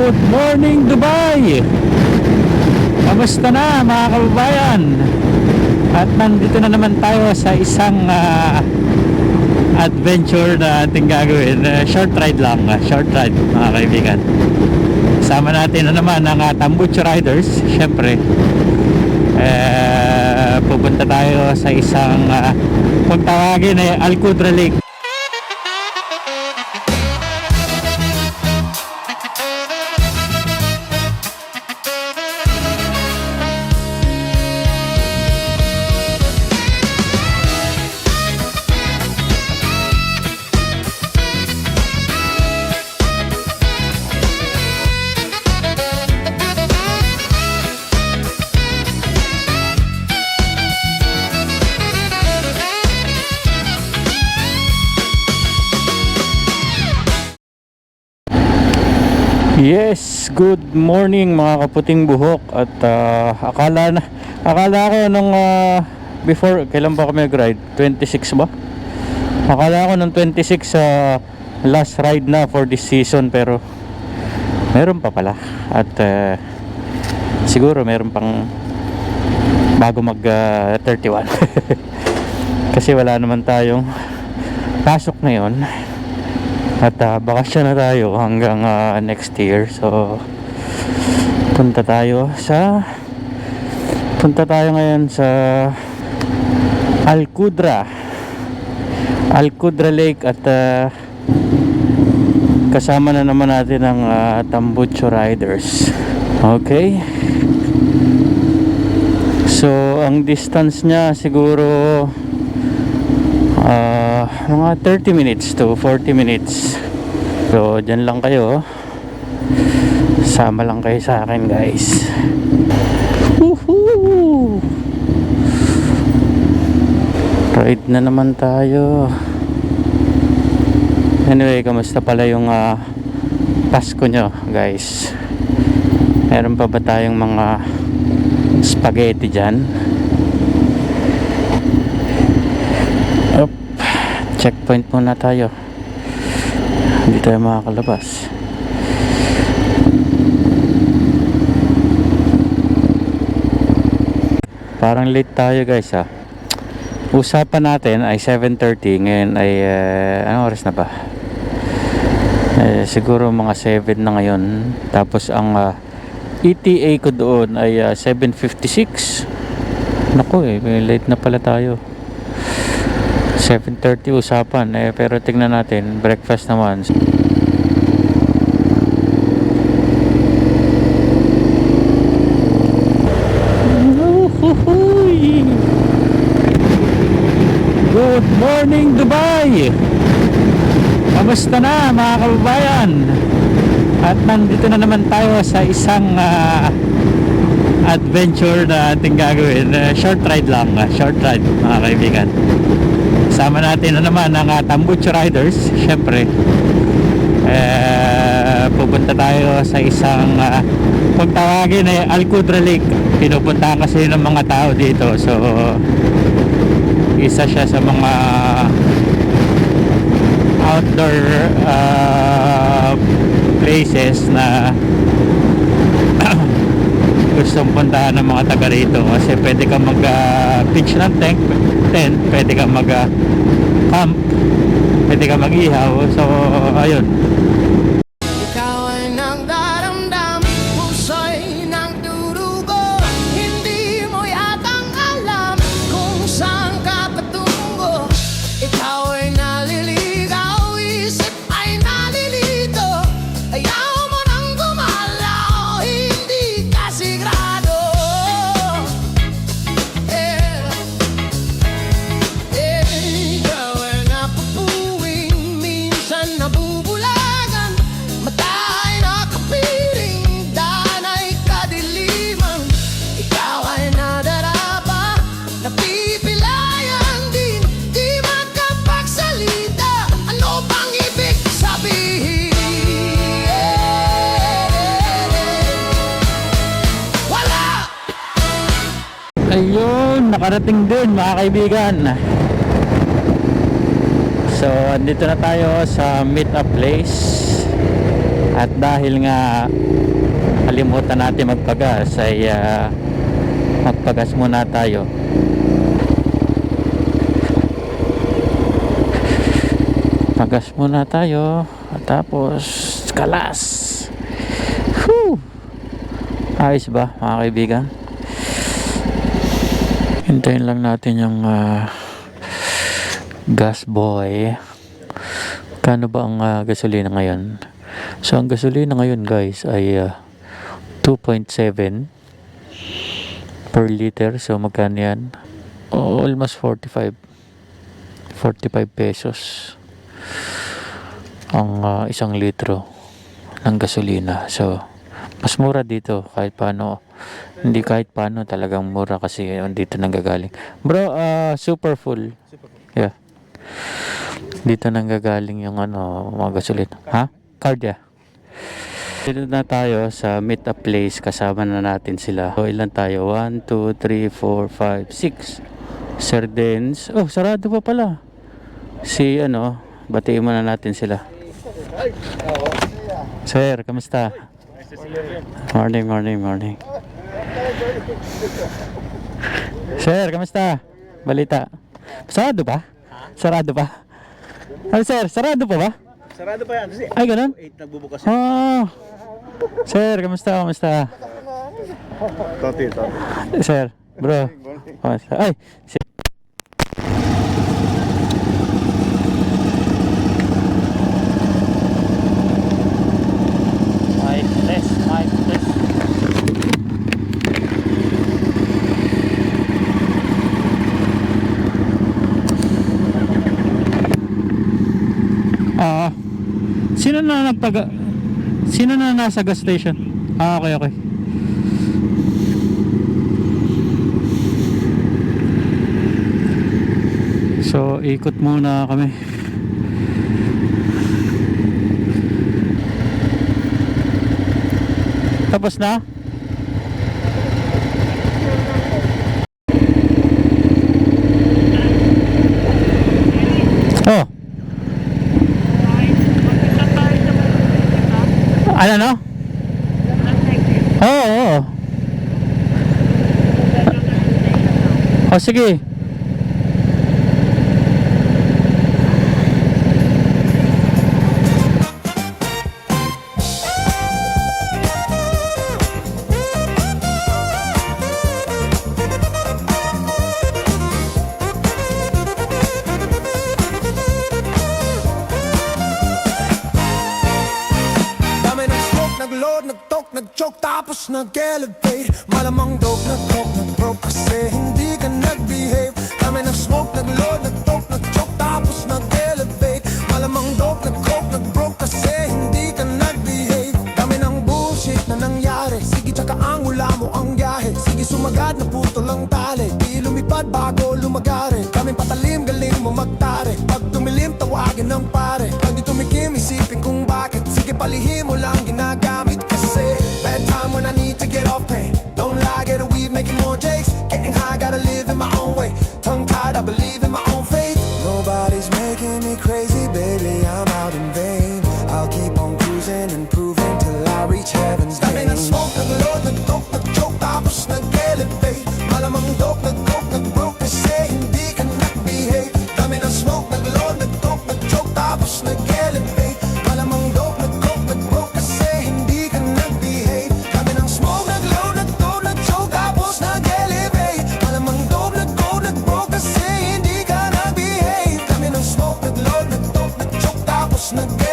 Good morning Dubai! Kamusta na mga kababayan? At nandito na naman tayo sa isang adventure na ating gagawin. Short ride lang, short ride mga kaibigan. Kasama natin na naman ang Tambucho Riders. Siyempre pupunta tayo sa isang kung tawagin ay Alcudra Lake. Yes, good morning mga kaputing buhok. At akala ko nung before, kailan ba kami nag-ride? 26 ba? Akala ko nung 26 last ride na for this season, pero meron pa pala. At siguro meron pang bago mag 31 kasi wala naman tayong pasok ngayon. At bakasyon na tayo hanggang next year. So punta tayo ngayon sa Alcudra Lake. At kasama na naman natin ang Tambucho Riders. Okay, so ang distance nya siguro mga 30 minutes to 40 minutes. So dyan lang kayo, sama lang kayo sa akin guys. Woohoo! Ride na naman tayo. Anyway, kamusta pala yung Pasko nyo guys? Meron pa ba tayong mga spaghetti dyan? Checkpoint muna tayo, hindi tayo makakalabas. Parang late tayo guys Usapan natin ay 7:30. Ngayon ay anong oras na ba? Siguro mga 7 na ngayon. Tapos ang ETA ko doon ay 7:56. Naku late na pala tayo. 7:30 usapan pero tingnan natin, breakfast naman. Good morning Dubai! Kamusta na mga kababayan? At nandito na naman tayo sa isang adventure na ating gagawin. Short ride lang, short ride mga kaibigan. Kasama natin na naman ang Tambucho Riders. Siyempre pupunta tayo sa isang kung tawagin ay Alcudra Lake. Pinupuntahan kasi ng mga tao dito. So isa siya sa mga outdoor places na gustong puntahan ng mga taga rito, kasi pwede kang mag pitch ng tent, pwede kang mag camp, pwede kang mag ihaw. So ayun, ikaw ay nagdaramdam, puso'y nagdurugo. Hindi mo yatang alam kung saan ka patungo. Ikaw ay naliligaw, isip ay nalilito. Ayaw mo nang gumalaw, hindi ka sigurado. Ikaw ay napupuwing, minsan nabubulagan. Mata ay nakapiring, daan ay kadiliman. Ikaw ay nadarapa, napipilayan din, di makapagsalita. Ano bang ibig sabihin? Wala! ayun, nakarating din mga kaibigan. So andito na tayo sa meet up place. At dahil nga kalimutan natin magpagas ay magpagas muna tayo. Pagas muna tayo at tapos kalas. Whew! Ayos ba mga kaibigan? Hintayin lang natin yung gas boy. Kano ba ang gasolina ngayon? So ang gasolina ngayon guys ay 2.7 per liter. So magkano yan? Almost 45 pesos ang isang litro ng gasolina. So mas mura dito kahit paano. Hindi kahit paano, talagang mura kasi dito nanggagaling. Bro, super full. Yeah. Dito nanggagaling yung mga gasolina. Ha? Card ya. Dito na tayo sa meet up place. Kasama na natin sila. So ilan tayo? 1, 2, 3, 4, 5, 6 Sardines. Oh, sarado pa pala. Batiin muna natin sila. Sir, kamusta? Morning. Sir, kamusta? Balita. Sarado ba? Sarado pa? Ano sir, sarado pa ba? Sarado pa yan kasi Ay, ganun? 8 nagbubukas. Sir, kamusta? Toti. Sir, bro. Kamusta? Ay, mic test. Sino na nasa gas station? Okay. So, ikot muna kami. Tapos na? Oh. Ano? Oo. Oh, sige. Dami ng smoke, nag-load, nag-talk, nag-choke, tapos nag-elevate. Malamang dope, nag-talk, nag-broke kasi hindi ka nag-behave. Dami ng smoke, nag-load, nag-talk, nag-choke, tapos nag-elevate. Malamang dope, nag-coke, nag-broke kasi hindi ka nag-behave. Dami ng bullshit na nangyari, sige tsaka ang hula mo ang biyahe. Sige sumagad na puto lang tali, di lumipad bago lumagari. Daming patalim, galing mo magtari. Pag tumilim, tawagin ng pare. Pag di tumikim, isipin kung bakit. Sige palihim mo lang ginagamit kasi bedtime when I need to get off pain. Don't lie, get a weed, making more jakes. Getting high, gotta live in my own way. Tongue tied, I believe in my own faith. Nobody's making me crazy, baby, I'm out in vain. I'll keep on cruising and proving till I reach heaven's gate. Dami ng smoke, nag-load, nag-talk, nag-choke, tapos nag-elevate. Malamang dope, nag-coke, nag-broke kasi hindi ka nag-behave. Dami ng smoke, nag-load, nag-talk, nag-choke, tapos nag-elevate. Malamang dope, nag-coke, nag-broke kasi hindi ka nag-behave. Dami ng smoke, nag-load, nag-talk, nag-choke, tapos nag-elevate. Malamang dope, nag-coke, nag-broke kasi hindi ka nag-behave. Dami ng smoke, nag-load, nag-talk, nag-choke, tapos nag-elevate.